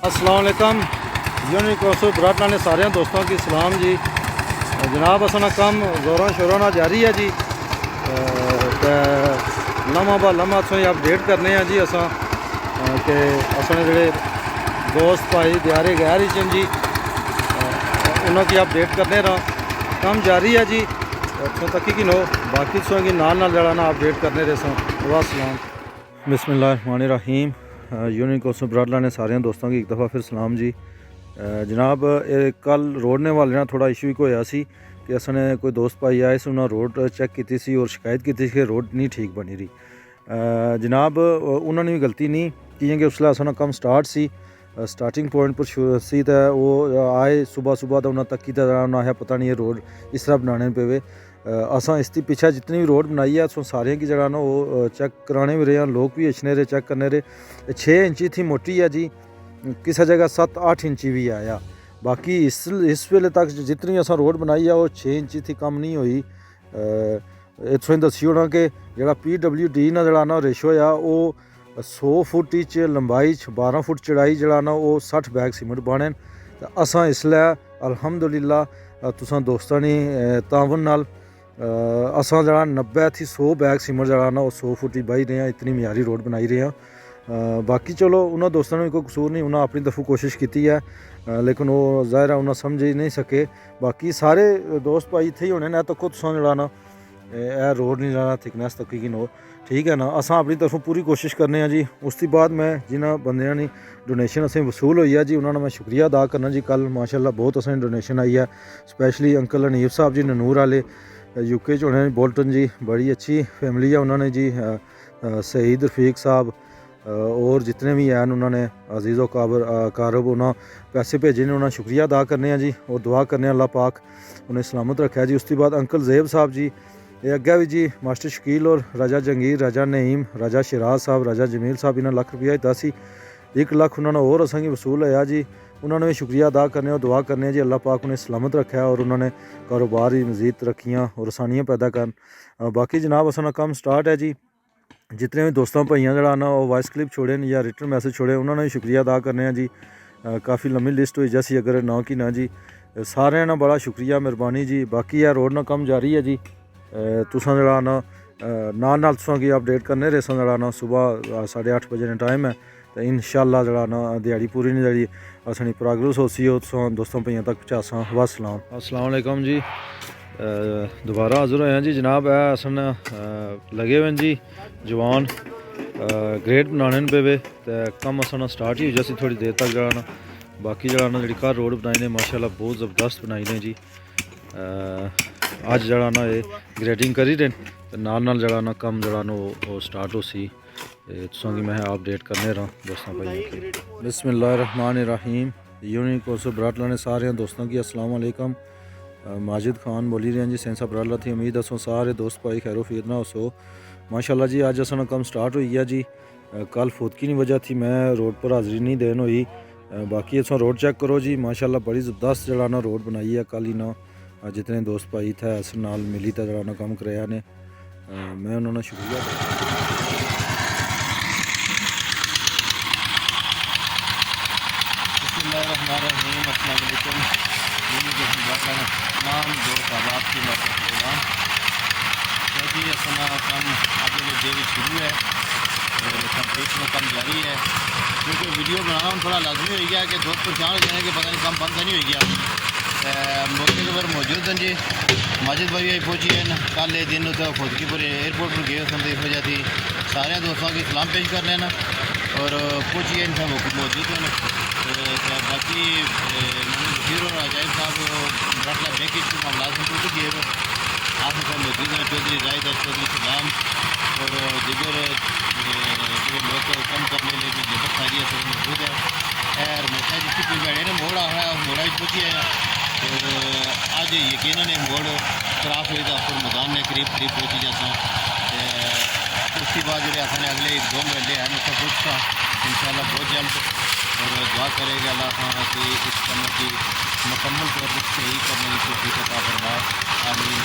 अस्सलाम वालेकुम यूनिक कोर्सो बराटना ने सारे दोस्तों की सलाम जी। जनाब असना कम जोरों शोरों ना जारी है जी। लम्हा ब लम्हा तुसें अपडेट करने हैं जी असां कि असने जेह्ड़े दोस्त भाई दियारे गैर ही जी उन्होंने अपडेट करने रहा कम जारी है जी। तुम तक की नो बाकी तुसें गी नाल जड़ा ना अपडेट करने रहे सां। वासलाम बिस्मिल्लाहिर्रहमानिर्रहीम। यूनिक कोर्सो बराटना ने सारे दोस्तों की एक दफ़ा फिर सलाम जी। जनाब कल रोड ने वाले ना थोड़ा इशू होया सी कि असने कोई दोस्त भाई आए से उन्हें रोड चेक की सी और शिकायत की थी कि रोड नहीं ठीक बनी रही। जनाब उन्होंने भी गलती नहीं क्योंकि उसलै असना कम स्टार्ट सी स्टार्टिंग पॉइंट पर सी तो वो आए सुबह सुबह तो उन्हें तकी उन्हें आया पता नहीं ये रोड इस तरह बनाने पे असां इसकी पिछा जितनी भी रोड बनाई है सारे की जगह ना वो चेक कराने भी रहे हैं, लोग भी अच्छने रहे चेक करने रहे। 6 इंची थी मोटी है जी, किसी जगह 7-8 इंची भी आया। बाकी इस वेले तक जितनी असां रोड बनाई है वो 6 इंची थी कम नहीं हुई। इतों दसी होना कि जो PWD ना जड़ा ना रेशो आ वो 100 फुट लंबाई 12 फुट चढ़ाई जड़ा ना वो 60 बैग सीमेंट बने। तो असां इसलै अल्हम्दुलिल्लाह तुसां दोस्तां नी तावन नाल असां जड़ा 90 थी 100 बैग सीमेंट जड़ा ना वो 100 फुट बाही रहे हैं। इतनी म्यारी रोड बनाई रहे हैं। बाकी चलो उन्होंने दोस्तों ने कोई कसूर नहीं, उन्होंने अपनी तरफों कोशिश की है लेकिन वो ज़ाहिर है उन्हें समझ ही नहीं सके। बाकी सारे दोस्त भाई इत्थे ही होने ना तो खुद तुसां जड़ा ना रोड नहीं जाना थिकनेस तक की नो ठीक है ना। असां अपनी तरफों पूरी कोशिश करने हैं जी। उसके बाद मैं जिन्होंने बंदियां ने डोनेशन असें वसूल हुई है जी उन्होंने मैं शुक्रिया अदा करना जी। कल माशाल्लाह बहुत असें डोनेशन आई है, स्पैशली अंकल हनीफ साहब जी नूर वाले UK होने बोल्टन जी, बड़ी अच्छी फैमिली है उन्होंने जी। सईद रफीक साहब और जितने भी हैं उन्होंने अजीज़ो कारब उन्होंने पैसे भेजे ने उन्होंने शुक्रिया अदा करने हैं जी और दुआ करने अल्लाह पाक उन्हें सलामत रखा जी। उसके बाद अंकल ज़ेब साहब जी ये अग्गे भी जी मास्टर शकील और राजा जंगीर, राजा नईम, राजा शिराज साहब, राजा जमील साहब इन्हें लख रुपया दिता सी। 1 लाख उन्होंने और असेंगी वसूल होया जी। उन्होंने भी शुक्रिया अदा करने और दुआ करने जी अल्लाह पाक उन्हें सलामत रखा है और उन्होंने कारोबार ही मज़ीद तरक्कियाँ और आसानियाँ पैदा कर। बाकी जनाब असना कम स्टार्ट है जी। जितने भी दोस्तों भाइयों जड़ा ना वो वॉइस क्लिप छोड़े या रिटर्न मैसेज छोड़े उन्होंने भी शुक्रिया अदा करने हैं जी। काफ़ी लंबी लिस्ट हुई जैसी अगर ना कि ना जी सारे ना बड़ा शुक्रिया मेहरबानी जी। बाकी है रोड ना कम जारी है जी। तुसां जड़ा ना नाल तुसां की अपडेट करने रेसां जड़ा ना सुबह 8:30 बजे ने टाइम है तो इंशाअल्लाह जड़ा ना दिहाड़ी पूरी नहीं जड़ी असनी प्रोग्रेस हो सी दोस्तों भाइयों तक पहुँचासां। वासलाम अस्सलाम वालेकुम जी। दोबारा हाज़िर होए हैं जी। जनाब है असन लगे हुए जी जवान ग्रेड बनाने पे तो कम असन स्टार्ट ही हो जैसी थोड़ी देर तक जड़ा ना। बाकी जड़ा ना जी घर रोड बनाई ने माशाल्लाह बहुत ज़बरदस्त बनाई ने जी। अज जड़ा ना ये ग्रेडिंग करी रहे तो नाल जड़ा ना कम जड़ा ना वो स्टार्ट हो सी तुसां की मैं अपडेट करने रहा दोस्तों भाई की। बिस्मिल्लाहिर्रहमानिर्रहीम। यूनिक कोर्सो बराटला ने सारे दोस्तों की अस्सलाम वालेकुम। माजिद खान बोली रहे हैं जी सेंसा बराला थी। उम्मीद असो सारे दोस्त भाई खैरो फीद ना हो माशाल्लाह जी। अज असा कम स्टार्ट हुई है जी। कल फुदकी की वजह थी मैं रोड पर हाज़री नहीं देन हुई। बाकी असो रोड चेक करो जी माशाल्लाह बड़ी ज़बरदस्त जड़ा ना रोड बनाई है। कल ही ना जितने दोस्त भाई थे अस नाल मिली था जड़ा ना कम कराया ने मैं उन्होंने शुक्रिया तमाम दोस्त आबाद की जी अपना काम आगे देवी शुरू है कंप्लीट में कम जारी है क्योंकि वीडियो बनाना थोड़ा लाजमी हो गया कि दोस्त परेशान हो जाए कि पता नहीं कम बंद नहीं हो गया। मौके के पर मौजूद हैं जी माजिद भाई आई पहुँची है कल ये दिन तो फुदकीपुर एयरपोर्ट पर गए उस इस वजह थी सारे दोस्तों की सलाम पेश कर लेना और पहुँची है इनका मौजूद हैं। बाकी हीरो अजायब साहब बराटला बैंक के मामला टूट गए आप मौजूद हैं चौधरी जाहिद चौधरी सलाम और दिगर लोग कम करने लगे जबर सारी असर मौजूद है और मोटा जिसकी पिलगाड़े ने मोड़ आ रहा है मोड़ा पहुँची है और आज यकीन ने मोड़ खराब हुई था फिर मैदान ने करीब पहुँची जैसा उसके बाद जो अपने अगले 2 घंटे हैं उसका पूछता इंशाल्लाह बहुत जल्द और दुआ करेगा अल्लाह ताला कि इस कमर की मुकम्मल तौर पर सही करने की तौफीक अता फरमाए। आमीन।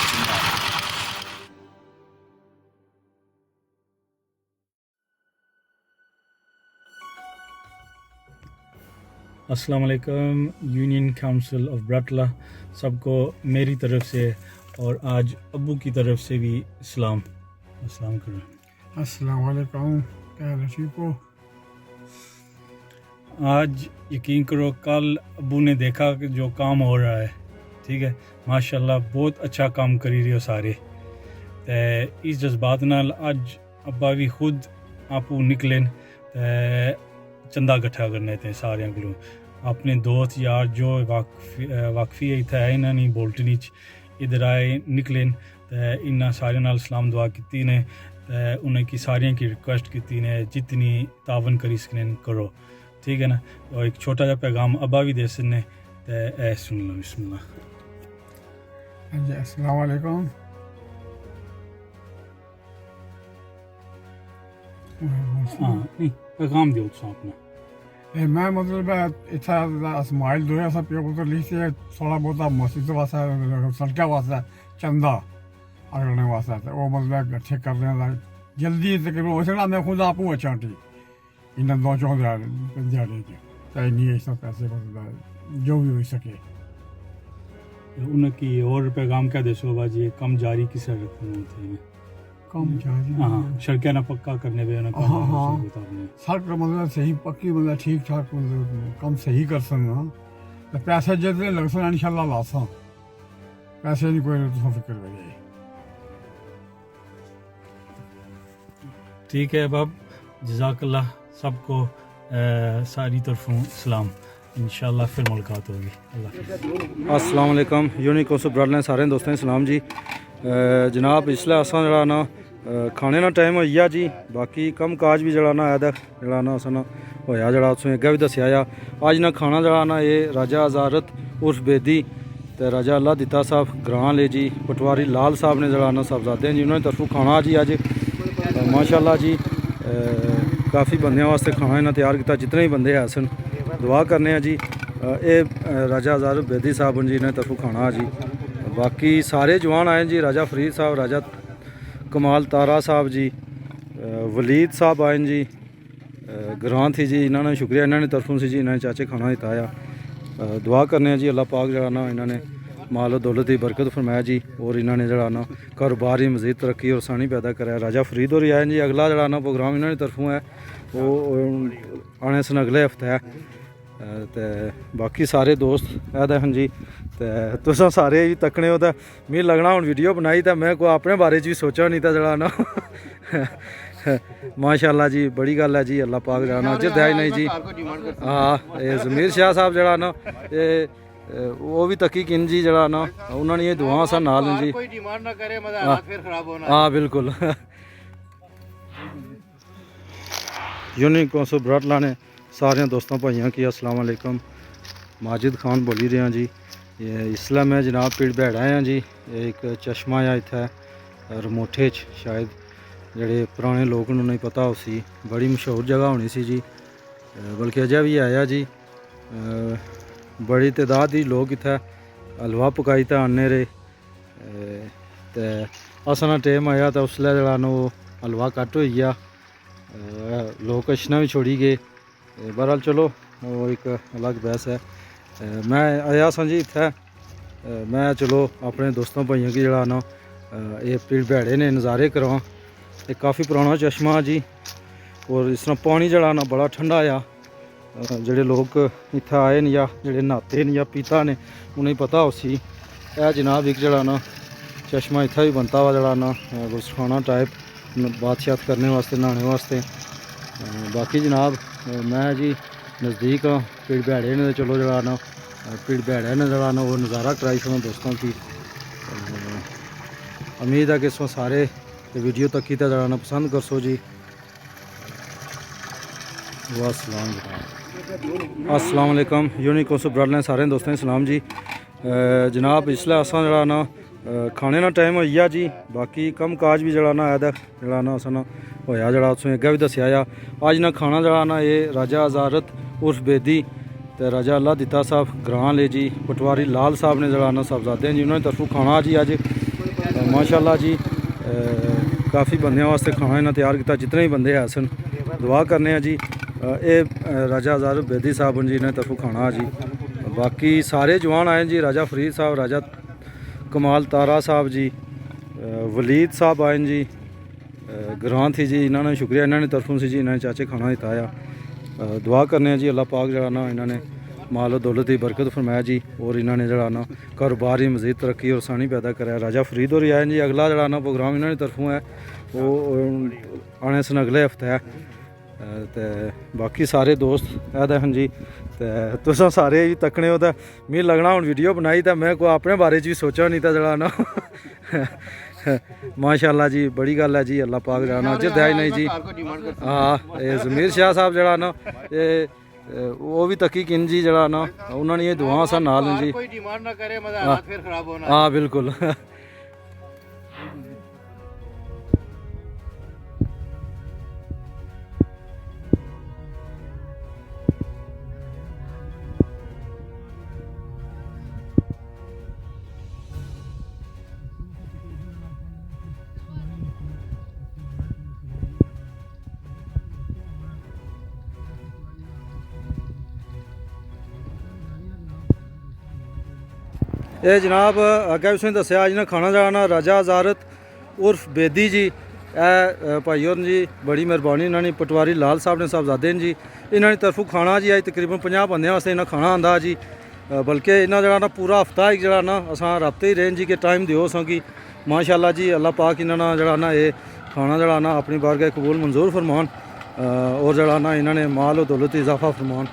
अस्सलाम वालेकुम। यूनियन काउंसिल ऑफ ब्राटला सबको मेरी तरफ से और आज अब्बू की तरफ से भी सलाम करो। अस्सलाम वालेकुम, क्या हाल है, ठीक हो? आज यकीन करो कल अब्बू ने देखा कि जो काम हो रहा है, ठीक है, माशाल्लाह बहुत अच्छा काम करी रहे हो सारे। ते इस जज्बात नाल आज अब्बा भी खुद आपू निकलें ते चंदा इकट्ठा करने ते सारे को अपने दोस्त यार जो वाकफी इत्थे है इन्हों ने बोल्टनी इधर आए निकलें ते इन्ना सारे नाल सलाम दुआ की ने ते उन्हें की सारियों की रिक्वेस्ट की ने जितनी तावन करी सकने करो, ठीक है ना। और एक छोटा सा पैगाम अब्बा भी दे सकने ते ऐ सुन लो। बिस्मिल्लाह। जी अस्सलाम वालेकुम। हाँ नहीं पैगाम दियो तुम अपना। मैं मतलब इतना इस्माइल दो सब पे पुत्र लिखते थोड़ा बहुत मस्जिद वास्ते सड़क वास्ते चंदा अगलने वास्ते वो मतलब इकट्ठे करने का जल्दी तकरीबन वैसे ना मैं खुद आपू अच्छा ठीक इन दो चौं दिहाड़े के चाहे नहीं सब पैसे मतलब जो भी हो सके। उनकी और पैगाम क्या देसो बाजी कम जारी किस रखने थे कम जारी हाँ सड़कें ना पक्का करने पे ना हाँ सड़क मतलब सही पक्की मतलब ठीक ठाक मतलब कम सही कर सकना तो पैसे जितने लग सकना इंशाल्लाह ला सा पैसे नहीं कोई तो फिक्र करिए। ठीक है बाब जज़ाकल्लाह सबको सारी तरफों सलाम इंशाल्लाह फिर मुलाकात होगी। अल्लाह अस्सलाम वालेकुम। यूनियन काउंसिल ब्राटलैंड सारे दोस्तों सलाम जी। जनाब इसलै असां जड़ा ना खाने ना टाइम होई गेआ जी, बाकी कम काज भी जड़ा ना आया जड़ा ना असां होया जड़ा तुसें अग्गें भी दस्सेआ आ। अज ना खाना जड़ा ना ये राजा हज़ारत उर्फ बेदी ते राजा अल्लाह दिता साहब ग्रां ले जी पटवारी लाल साहब ने जड़ा ना साहबजादे जी उन्होंने तरफों खाना जी अज माशाल्लाह जी काफ़ी बंदे वास्ते खाना इन्हें तैयार किया जितने भी बंदे है सन दुआ करने जी। ये राजा हज़ारत बेदी साहब जी इन्हें तरफों खाना जी। बाकी सारे जवान आए जी, राजा फरीद साहब, राजा कमाल तारा साहब जी, वलीद साहब आए जी ग्रां थी जी, इन्होंने शुक्रिया इन्होंने तरफों से जी इन्होंने चाचे खाना दिता है। दुआ करने जी अल्लाह पाक जड़ा ना इन्होंने माल दौलत की बरकत फरमाया जी और इन्होंने जड़ा ना कारोबार ही मज़ीद तरक्की और आसानी पैदा कराया। राजा फरीद और आए जी, अगला जड़ा ना प्रोग्राम इन्होंने तरफों है वो आने सन अगले हफ्ते है। ते बाकी सारे दोस्त ऐदा हन जी ते तुसां सारे भी तकने हो तो मिगी लगना हुण वीडियो बनाई तो मैं कोई अपने बारे च भी सोचा नहीं था जड़ा ना माशाल्लाह जी बड़ी गल है जी। अल्लाह पाक जड़ा ना अजर दयाई नहीं जी। हाँ ये ज़मीर शाह साहब जड़ा ना ये वो भी तकी किन जी जड़ा ना उन्होंने ये दुआ सा नाल जी हाँ बिल्कुल। यूनियन काउंसिल ब्राटला ने सारे दोस्तों भाइयों की अस्सलाम वालेकुम। माजिद खान बोली रहे हैं जी। ये इसला मैं जनाब पीड़ बैड़ा हैं जी। एक चश्मा आ इत्थे रमोठे शायद जड़े पुराने लोग उन्होंने पता हो सी बड़ी मशहूर जगह होनी सी जी, बल्कि अजय भी आया जी। बड़ी तादाद ही लोग इत्थे हलवा पकाई तो आने रहे ते असना टाइम आया तो उसलै जड़ा ना वो हलवा कट हो गया, लोग कशना भी छोड़ी गए। बहरहाल चलो वो एक अलग बहस है। मैं आया सा जी इत्थे मैं चलो अपने दोस्तों भाइयों की जड़ा ना ये पीड़ भैड़े ने नज़ारे करवा। ये काफ़ी पुराना चश्मा जी और इस तरह पानी जड़ा ना बड़ा ठंडा आ। जेडे लोग इत्थे आए न या जेडे नहाते न या पीता ने उन्हें पता हो सी यह जनाब एक जड़ा ना चश्मा इत्थे भी बनता हुआ जड़ा ना गुरसखाना टाइप बातशात करने वास्ते नहाने वास्ते। बाकी जनाब मैं जी नज़दीक हाँ पीड़ भैड़े ने चलो जड़ा ना पीड़ भैड़े ने जड़ा ना वो नज़ारा कराई सुनो दोस्तों की। उम्मीद है कि इसमें सारे वीडियो तक की जड़ा ना पसंद कर सो जी। अस्सलाम वालेकुम। यूनियन काउंसिल ब्राटलैंड सारे दोस्तों सलाम जी। जनाब इसलै असां जड़ा ना खाने ना टाइम होई गया जी, बाकी कम काज भी जड़ा ना आया जड़ा ना असां होया जड़ा तुसें अग्गें भी दस्सेआ आ। अज ना खाना जड़ा ना ये राजा हज़ारत उर्फ बेदी ते राजा अल्लाह दिता साहब ग्रां ले जी पटवारी लाल साहब ने जड़ा ना साहबजादे जी उन्होंने तरफों खाना जी अज माशाल्लाह जी। काफ़ी बंदे वास्ते खाना इन्हें तैयार किया जितने भी बंदे है सन दुआ करने जी। ਇਹ ਰਾਜਾ ਹਜ਼ਾਰ ਬੇਦੀ ਸਾਹਿਬ ਜੀ ਨੇ ਤਰਫੋਂ ਖਾਣਾ ਜੀ। ਬਾਕੀ ਸਾਰੇ ਜਵਾਨ ਆਏ ਜੀ, ਰਾਜਾ ਫਰੀਦ ਸਾਹਿਬ, ਰਾਜਾ ਕਮਾਲ ਤਾਰਾ ਸਾਹਿਬ ਜੀ, ਵਲੀਦ ਸਾਹਿਬ ਆਏ ਜੀ, ਗ੍ਰਾਂਥ ਸੀ ਜੀ, ਇਹਨਾਂ ਨੇ ਸ਼ੁਕਰੀਆ, ਇਹਨਾਂ ਨੇ ਤਰਫੋਂ ਸੀ ਜੀ, ਇਹਨਾਂ ਨੇ ਚਾਚੇ ਖਾਣਾ ਦਿੱਤਾ ਆ। ਦੁਆ ਕਰਨੇ ਆ ਜੀ ਅੱਲਾਹ ਪਾਕ ਜਿਹੜਾ ਨਾ ਇਹਨਾਂ ਨੇ ਮਾਲ ਦੌਲਤ ਦੀ ਬਰਕਤ ਫਰਮਾਇਆ ਜੀ, ਔਰ ਇਹਨਾਂ ਨੇ ਜਿਹੜਾ ਨਾ ਕਾਰੋਬਾਰ ਹੀ ਮਜ਼ੀਦ ਤਰੱਕੀ ਔਰ ਆਸਾਨੀ ਪੈਦਾ ਕਰਿਆ। ਰਾਜਾ ਫਰੀਦ ਹੋਰੀ ਆਏ ਜੀ, ਅਗਲਾ ਜਿਹੜਾ ਨਾ ਪ੍ਰੋਗਰਾਮ ਇਹਨਾਂ ਦੀ ਤਰਫੋਂ ਹੈ ਉਹ ਆने सन अगले हफ्ते है। ते बाकी सारे दोस्त ऐ हन जी, ते तुस सारे भी तकने हो, तो मिगी लगना हूँ वीडियो बनाई तो मैं कोई अपने बारे च भी सोचा नहीं था जरा ना। माशाअल्लाह जी, बड़ी गल है जी, अल्लाह पाक जरा ना अजर दयाई नहीं जी। हाँ, ये ज़मीर शाह साहब जरा ना ये वो भी तकी किन जी जरा ना, उन्होंने ये दुआ सा नाल जी। कोई डिमांड ना करे, मजा हाथ फिर खराब होना। हाँ बिल्कुल। ਇਹ ਜਨਾਬ ਅੱਗੇ ਉਸਨੇ ਦੱਸਿਆ ਜੀ ਨਾ ਖਾਣਾ ਜਾਣਾ ਰਾਜਾ ਹਜ਼ਾਰਤ ਉਰਫ ਬੇਦੀ ਜੀ, ਇਹ ਭਾਈ ਹੋਰ ਜੀ ਬੜੀ ਮਿਹਰਬਾਨੀ, ਇਹਨਾਂ ਨੇ ਪਟਵਾਰੀ ਲਾਲ ਸਾਹਿਬ ਨੇ ਸਾਹਿਬਜ਼ਾਦੇ ਨੇ ਜੀ, ਇਹਨਾਂ ਦੀ ਤਰਫੋਂ ਖਾਣਾ ਜੀ ਅੱਜ ਤਕਰੀਬਨ 50 ਬੰਦਿਆਂ ਵਾਸਤੇ ਇਹਨਾਂ ਖਾਣਾ ਆਂਦਾ ਜੀ। ਬਲਕਿ ਇਹਨਾਂ ਜਿਹੜਾ ਨਾ ਪੂਰਾ ਹਫਤਾ ਇੱਕ ਜਿਹੜਾ ਨਾ ਅਸਾਂ ਰਾਬਤੇ ਹੀ ਰਹਿਣ ਜੀ ਕਿ ਟਾਈਮ ਦਿਓ ਸਾਂ ਕਿ ਮਾਸ਼ਾਅੱਲਾ ਜੀ ਅੱਲਾਹ ਪਾਕ ਇਹਨਾਂ ਨਾਲ ਜਿਹੜਾ ਨਾ ਇਹ ਖਾਣਾ ਜਿਹੜਾ ਨਾ ਆਪਣੀ ਬਾਰਗਾਹ ਕਬੂਲ ਮਨਜ਼ੂਰ ਫਰਮਾਨ और जरा ना इन्होंने माल और दौलत इजाफा फरमान।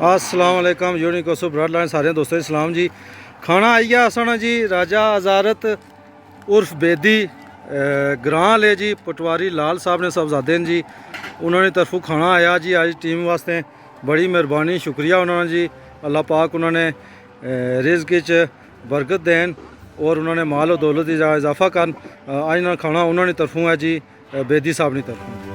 अस्सलाम वालेकुम यूनिक कोसो ब्रड लाइन सारे दोस्तों सलाम जी। खाना आई गया असाना जी राजा हजारत उर्फ बेदी ग्रां ले जी, पटवारी लाल साहब ने साहबजादे जी, उन्होंने तरफों खाना आया जी आज टीम वास्ते, बड़ी मेहरबानी शुक्रिया उन्होंने जी। अल्लाह पाक उन्होंने रिज़्क़ च बरकत देन और उन्होंने माल और दौलत इजाफा कर। आज ना खाना उन्होंने तरफों है जी बेदी साहब की तरफों।